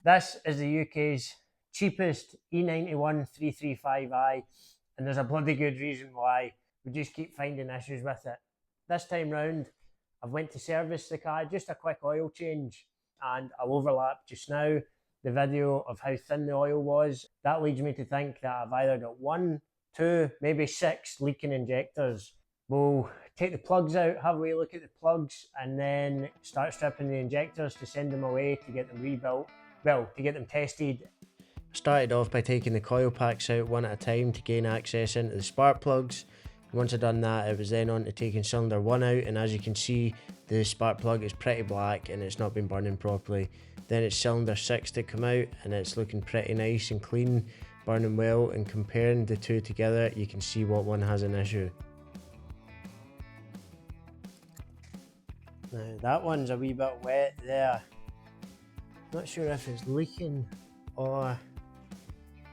This is the UK's cheapest E91 335i, and there's a bloody good reason why. We just keep finding issues with it. This time round, I've went to service the car, just a quick oil change, and I'll overlap just now the video of how thin the oil was. That leads me to think that I've either got 1, 2, maybe 6 leaking injectors. We'll take the plugs out, have a wee look at the plugs, and then start stripping the injectors to send them away to get them rebuilt. Well, to get them tested. Started off by taking the coil packs out one at a time to gain access into the spark plugs. Once I'd done that, it was then on to taking cylinder 1 out, and as you can see, the spark plug is pretty black and it's not been burning properly. Then it's cylinder 6 to come out, and it's looking pretty nice and clean, burning well, and comparing the two together, you can see what one has an issue. Now that one's a wee bit wet there. Not sure if it's leaking or...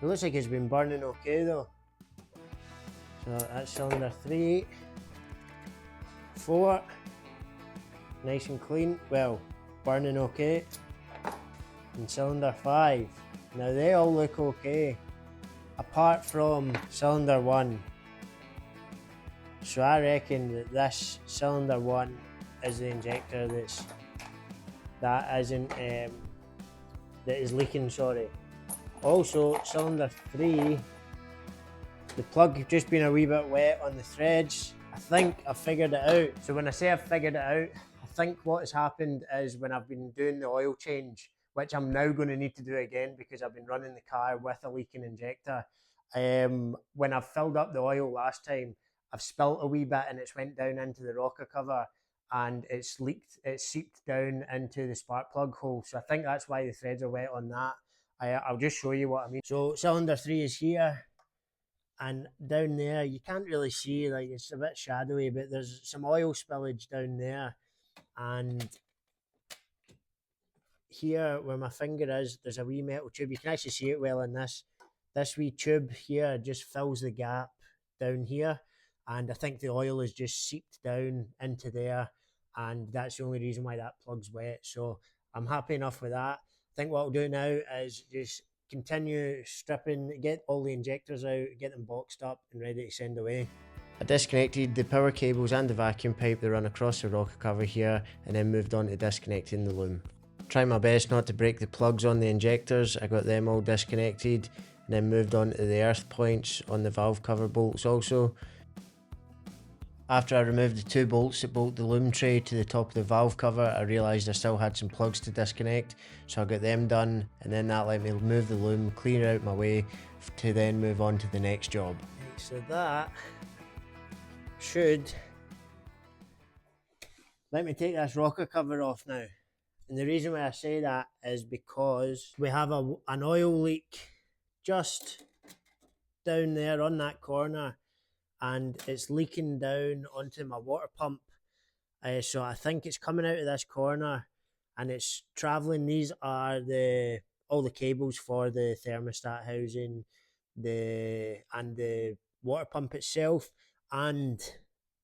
It looks like it's been burning okay though. So that's cylinder 3, 4, nice and clean, well, burning okay. And cylinder 5, now they all look okay, apart from cylinder 1. So I reckon that this cylinder 1 is the injector that is leaking, sorry. Also, cylinder 3, the plug just been a wee bit wet on the threads. I think I've figured it out. So when I say I've figured it out, I think what has happened is when I've been doing the oil change, which I'm now going to need to do again because I've been running the car with a leaking injector. When I've filled up the oil last time, I've spilt a wee bit and it's went down into the rocker cover, and it's seeped down into the spark plug hole. So I think that's why the threads are wet on that. I'll just show you what I mean. So cylinder 3 is here, and down there you can't really see, like it's a bit shadowy, but there's some oil spillage down there, and here where my finger is, there's a wee metal tube. You can actually see it well in this wee tube here just fills the gap down here, and I think the oil is just seeped down into there, and that's the only reason why that plug's wet. So I'm happy enough with that. I think what I'll do now is just continue stripping, get all the injectors out, get them boxed up and ready to send away. I disconnected the power cables and the vacuum pipe that run across the rocker cover here, and then moved on to disconnecting the loom. Trying my best not to break the plugs on the injectors, I got them all disconnected, and then moved on to the earth points on the valve cover bolts also. After I removed the 2 bolts that bolt the loom tray to the top of the valve cover, I realised I still had some plugs to disconnect, so I got them done, and then that let me move the loom, clear out my way, to then move on to the next job. So that should let me take this rocker cover off now. And the reason why I say that is because we have an oil leak just down there on that corner, and it's leaking down onto my water pump. So I think it's coming out of this corner and it's travelling. These are all the cables for the thermostat housing, and the water pump itself, and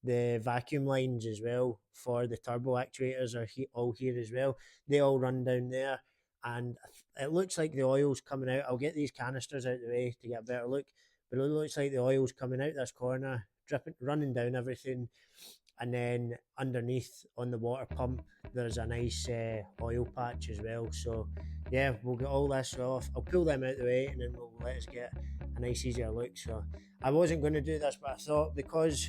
the vacuum lines as well for the turbo actuators are all here as well. They all run down there, and it looks like the oil's coming out. I'll get these canisters out of the way to get a better look, but it looks like the oil's coming out this corner, dripping, running down everything, and then underneath on the water pump there's a nice oil patch as well. So yeah, we'll get all this off. I'll pull them out of the way and then we'll let us get a nice easier look. So I wasn't going to do this, but I thought because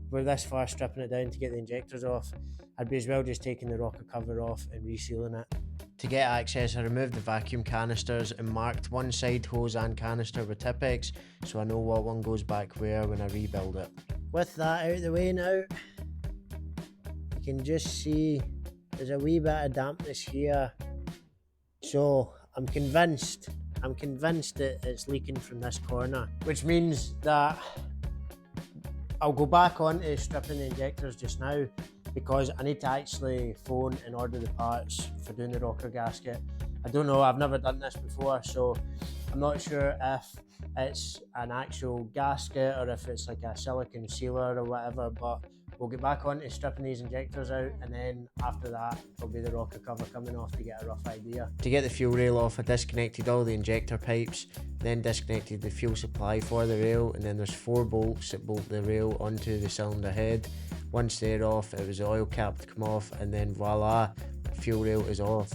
we're this far stripping it down to get the injectors off, I'd be as well just taking the rocker cover off and resealing it. To get access, I removed the vacuum canisters and marked one side hose and canister with Tipp-Ex, so I know what one goes back where when I rebuild it. With that out of the way now, you can just see there's a wee bit of dampness here. So I'm convinced that it's leaking from this corner, which means that I'll go back on to stripping the injectors just now, because I need to actually phone and order the parts for doing the rocker gasket. I don't know, I've never done this before, so I'm not sure if it's an actual gasket or if it's like a silicone sealer or whatever, but We'll get back on to stripping these injectors out, and then after that will be the rocker cover coming off to get a rough idea. To get the fuel rail off, I disconnected all the injector pipes, then disconnected the fuel supply for the rail, and then there's 4 bolts that bolt the rail onto the cylinder head. Once they're off, it was the oil cap to come off, and then voila, the fuel rail is off.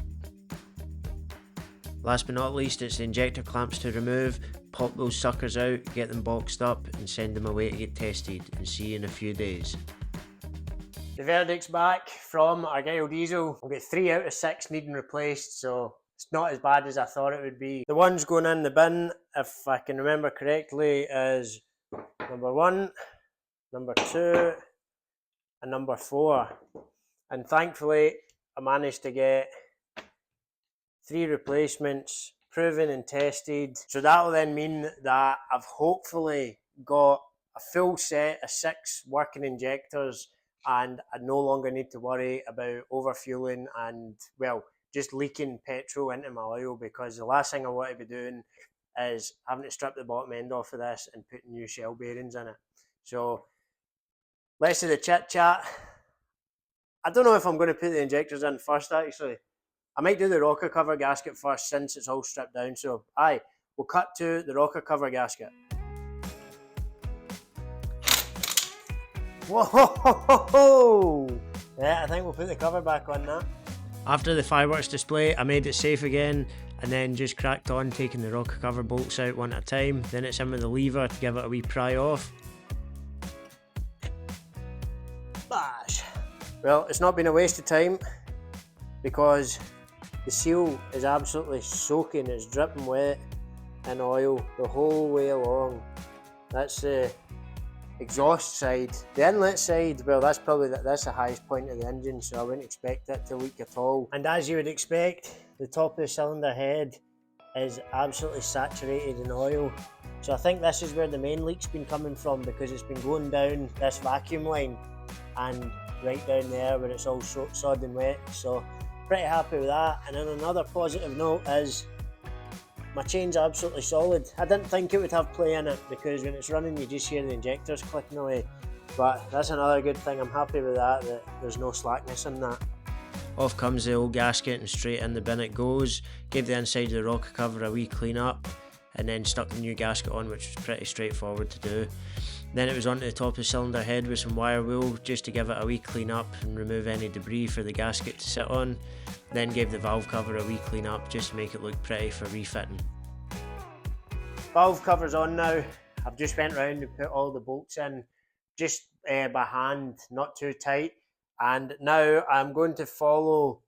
Last but not least, it's the injector clamps to remove. Pop those suckers out, get them boxed up, and send them away to get tested, and see you in a few days. The verdict's back from Argyle Diesel. We've got 3 out of 6 needing replaced, so it's not as bad as I thought it would be. The ones going in the bin, if I can remember correctly, is number 1, number 2, and number 4. And thankfully, I managed to get 3 replacements proven and tested. So that will then mean that I've hopefully got a full set of 6 working injectors, and I no longer need to worry about overfueling and, well, just leaking petrol into my oil, because the last thing I want to be doing is having to strip the bottom end off of this and put new shell bearings in it. So less of the chit chat. I don't know if I'm going to put the injectors in first, actually. I might do the rocker cover gasket first, since it's all stripped down. So aye, we'll cut to the rocker cover gasket. Whoa! Yeah, I think we'll put the cover back on that. After the fireworks display, I made it safe again, and then just cracked on taking the rocker cover bolts out one at a time. Then it's in with the lever to give it a wee pry off. Bash! Well, it's not been a waste of time, because the seal is absolutely soaking. It's dripping wet in oil the whole way along. That's the exhaust side. The inlet side, well, that's the highest point of the engine, so I wouldn't expect it to leak at all. And as you would expect, the top of the cylinder head is absolutely saturated in oil. So I think this is where the main leak's been coming from, because it's been going down this vacuum line and right down there where it's all sodding wet. So pretty happy with that. And then another positive note is my chain's absolutely solid. I didn't think it would have play in it, because when it's running you just hear the injectors clicking away. But that's another good thing. I'm happy with that there's no slackness in that. Off comes the old gasket and straight in the bin it goes. Gave the inside of the rocker cover a wee clean up, and then stuck the new gasket on, which was pretty straightforward to do. Then it was onto the top of the cylinder head with some wire wool, just to give it a wee clean up and remove any debris for the gasket to sit on. Then gave the valve cover a wee clean up, just to make it look pretty for refitting. Valve cover's on now. I've just went round and put all the bolts in, just by hand, not too tight. And now I'm going to follow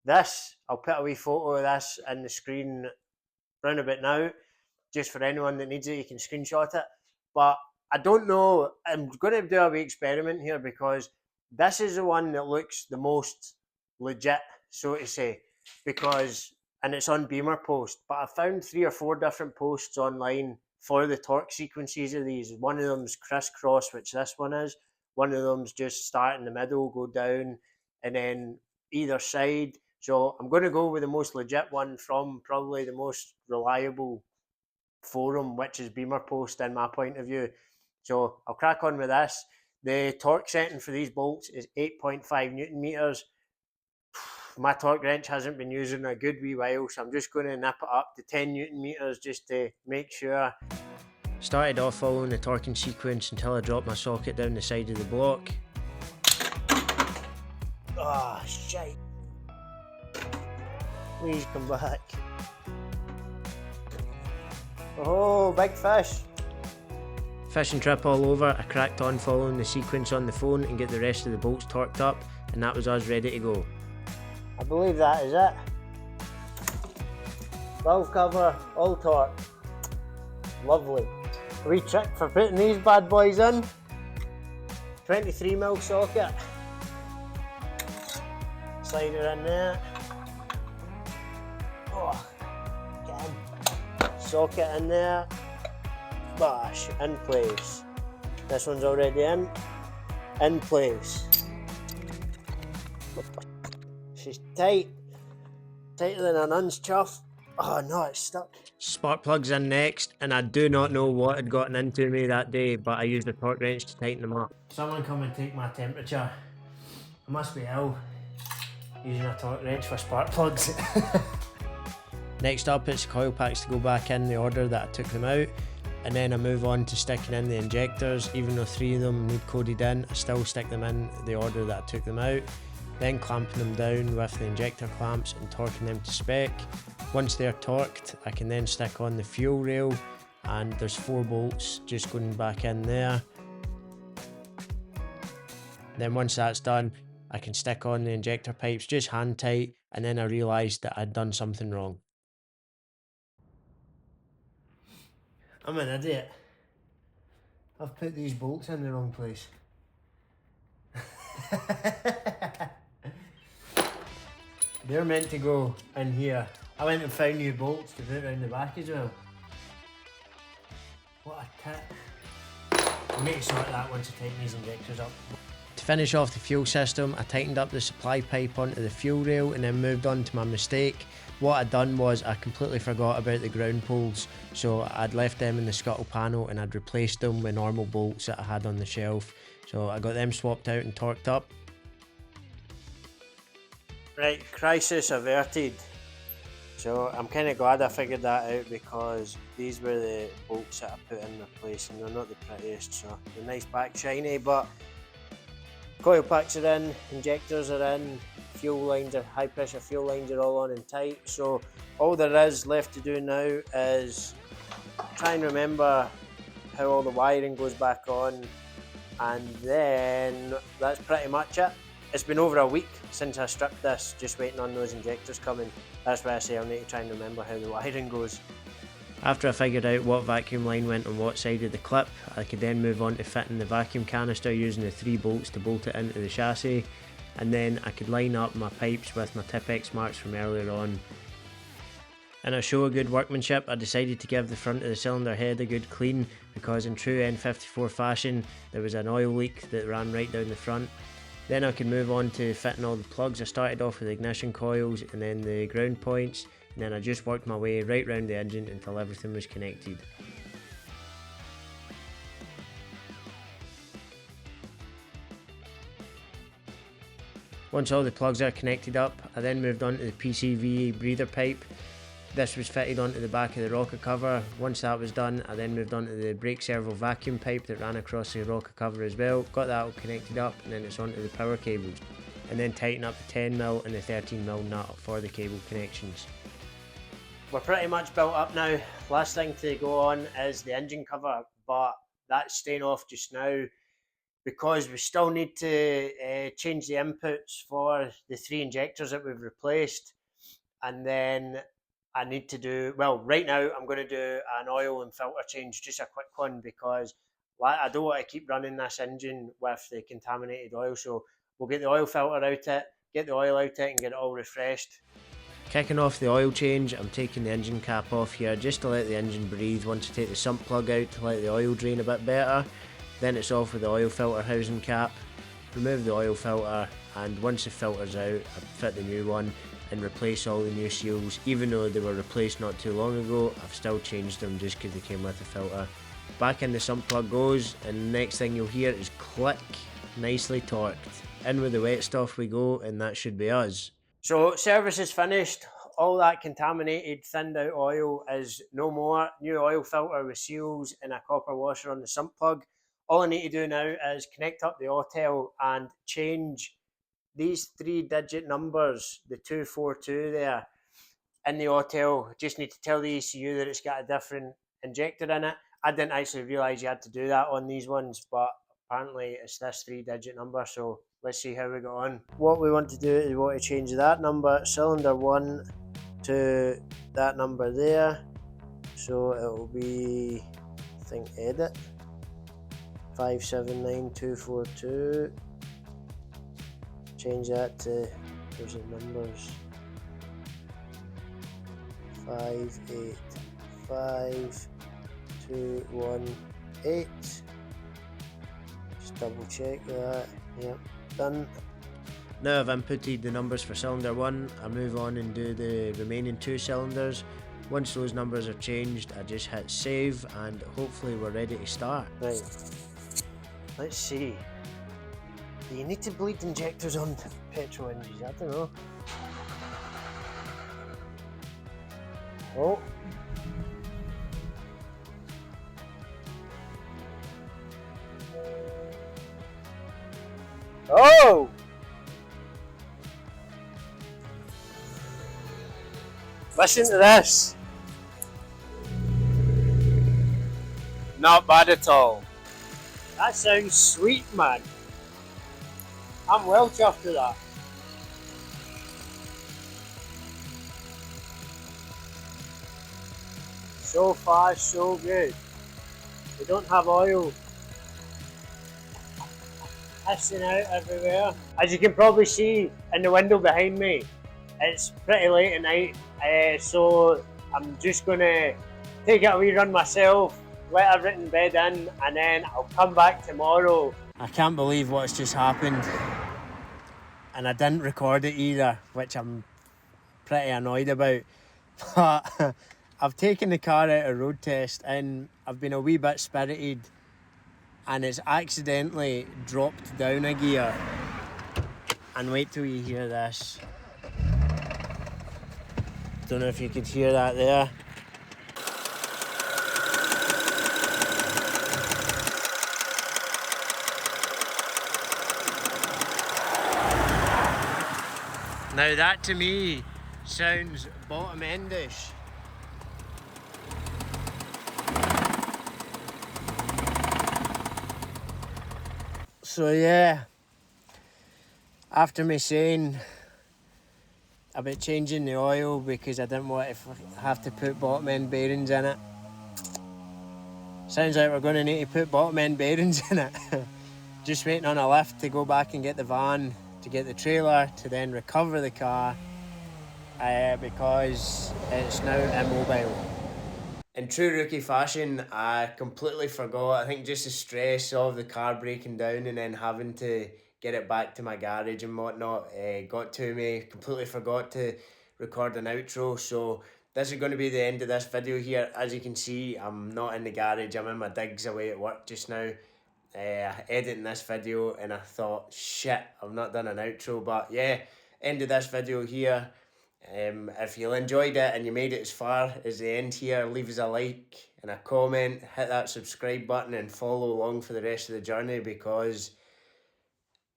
this. I'll put a wee photo of this in the screen round about now, just for anyone that needs it. You can screenshot it. But I don't know, I'm going to do a wee experiment here, because this is the one that looks the most legit, so to say, and it's on Beamer Post, but I found 3 or 4 different posts online for the torque sequences of these. One of them's crisscross, which this one is. One of them's just start in the middle, go down, and then either side. So I'm going to go with the most legit one from probably the most reliable forum, which is Beamer Post in my point of view. So I'll crack on with this. The torque setting for these bolts is 8.5 Newton meters. My torque wrench hasn't been used in a good wee while, so I'm just going to nip it up to 10 Newton meters just to make sure. Started off following the torquing sequence until I dropped my socket down the side of the block. Ah, oh, shite. Please come back. Oh, big fish. Fishing trip all over. I cracked on following the sequence on the phone and get the rest of the bolts torqued up, and that was us ready to go. I believe that is it. Valve cover, all torque. Lovely. A wee trick for putting these bad boys in. 23mm socket. Slide it in there. Oh, again. Socket in there. Bash, in place. This one's already in place. She's tight, tighter than a nun's chuff. Oh no, it's stuck. Spark plugs in next, and I do not know what had gotten into me that day, but I used a torque wrench to tighten them up. Someone come and take my temperature. I must be ill. Using a torque wrench for spark plugs. Next up, it's coil packs to go back in the order that I took them out, and then I move on to sticking in the injectors. Even though 3 of them need coded in, I still stick them in the order that I took them out, then clamping them down with the injector clamps and torquing them to spec. Once they're torqued, I can then stick on the fuel rail, and there's 4 bolts just going back in there. Then once that's done, I can stick on the injector pipes just hand tight, and then I realised that I'd done something wrong. I'm an idiot. I've put these bolts in the wrong place. They're meant to go in here. I went and found new bolts to put around the back as well. What a tit. I'll make sure of that once I tighten these injectors up. To finish off the fuel system, I tightened up the supply pipe onto the fuel rail and then moved on to my mistake. What I'd done was I completely forgot about the ground poles, so I'd left them in the scuttle panel and I'd replaced them with normal bolts that I had on the shelf. So I got them swapped out and torqued up. Right, crisis averted. So I'm kind of glad I figured that out, because these were the bolts that I put in their place, and they're not the prettiest, so they're nice back shiny, but coil packs are in, injectors are in, fuel lines are, high pressure fuel lines are all on and tight. So all there is left to do now is try and remember how all the wiring goes back on, and then that's pretty much it. It's been over a week since I stripped this, just waiting on those injectors coming. That's why I say I'll need to try and remember how the wiring goes. After I figured out what vacuum line went on what side of the clip, I could then move on to fitting the vacuum canister using the 3 bolts to bolt it into the chassis, and then I could line up my pipes with my Tipex marks from earlier on. In a show of good workmanship, I decided to give the front of the cylinder head a good clean, because in true N54 fashion there was an oil leak that ran right down the front. Then I could move on to fitting all the plugs. I started off with the ignition coils and then the ground points, and then I just worked my way right round the engine until everything was connected. Once all the plugs are connected up, I then moved on to the PCV breather pipe. This was fitted onto the back of the rocker cover. Once that was done, I then moved on to the brake servo vacuum pipe that ran across the rocker cover as well. Got that all connected up, and then it's onto the power cables. And then tighten up the 10mm and the 13mm nut for the cable connections. We're pretty much built up now. Last thing to go on is the engine cover, but that's staying off just now because we still need to change the inputs for the 3 injectors that we've replaced. And then I need to do, well, right now I'm going to do an oil and filter change, just a quick one, because I don't want to keep running this engine with the contaminated oil. So we'll get the oil filter out it, get the oil out it, and get it all refreshed. Kicking off the oil change, I'm taking the engine cap off here just to let the engine breathe. Once I take the sump plug out to let the oil drain a bit better, then it's off with the oil filter housing cap. Remove the oil filter, and once the filter's out, I fit the new one and replace all the new seals. Even though they were replaced not too long ago, I've still changed them just because they came with the filter. Back in the sump plug goes, and the next thing you'll hear is click, nicely torqued. In with the wet stuff we go, and that should be us. So service is finished. All that contaminated, thinned out oil is no more. New oil filter with seals and a copper washer on the sump plug. All I need to do now is connect up the autel and change these 3-digit numbers, the 242 there, in the autel. Just need to tell the ECU that it's got a different injector in it. I didn't actually realise you had to do that on these ones, but apparently it's this 3-digit number, so let's see how we go on. What we want to do is we want to change that number, cylinder 1, to that number there. So it will be, I think, edit 579242. Change that to, there's the numbers, 585218. Just double check that. Yep, done. Now I've inputted the numbers for cylinder 1, I move on and do the remaining 2 cylinders. Once those numbers are changed, I just hit save and hopefully we're ready to start. Right, let's see. Do you need to bleed injectors on petrol engines? I don't know. Oh. Oh! Listen to this. Not bad at all. That sounds sweet, man. I'm well chuffed with that. So far, so good. We don't have oil hissing out everywhere. As you can probably see in the window behind me, it's pretty late at night, so I'm just going to take a wee run myself, let everything bed in, and then I'll come back tomorrow. I can't believe what's just happened, and I didn't record it either, which I'm pretty annoyed about. But I've taken the car out of road test and I've been a wee bit spirited, and it's accidentally dropped down a gear. And wait till you hear this. Don't know if you could hear that there. Now that to me sounds bottom endish. So yeah, after me saying about changing the oil because I didn't want to have to put bottom end bearings in it, sounds like we're going to need to put bottom end bearings in it. Just waiting on a lift to go back and get the van, to get the trailer, to then recover the car because it's now immobile. In true rookie fashion, I completely forgot. I think just the stress of the car breaking down and then having to get it back to my garage and whatnot got to me. Completely forgot to record an outro. So this is going to be the end of this video here. As you can see, I'm not in the garage. I'm in my digs away at work just now. Editing this video, and I thought, shit, I've not done an outro. But yeah, end of this video here. If you enjoyed it and you made it as far as the end here, leave us a like and a comment, hit that subscribe button and follow along for the rest of the journey, because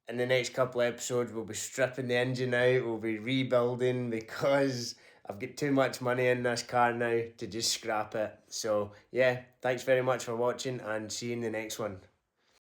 in the next couple of episodes we'll be stripping the engine out, we'll be rebuilding, because I've got too much money in this car now to just scrap it. So yeah, thanks very much for watching and see you in the next one.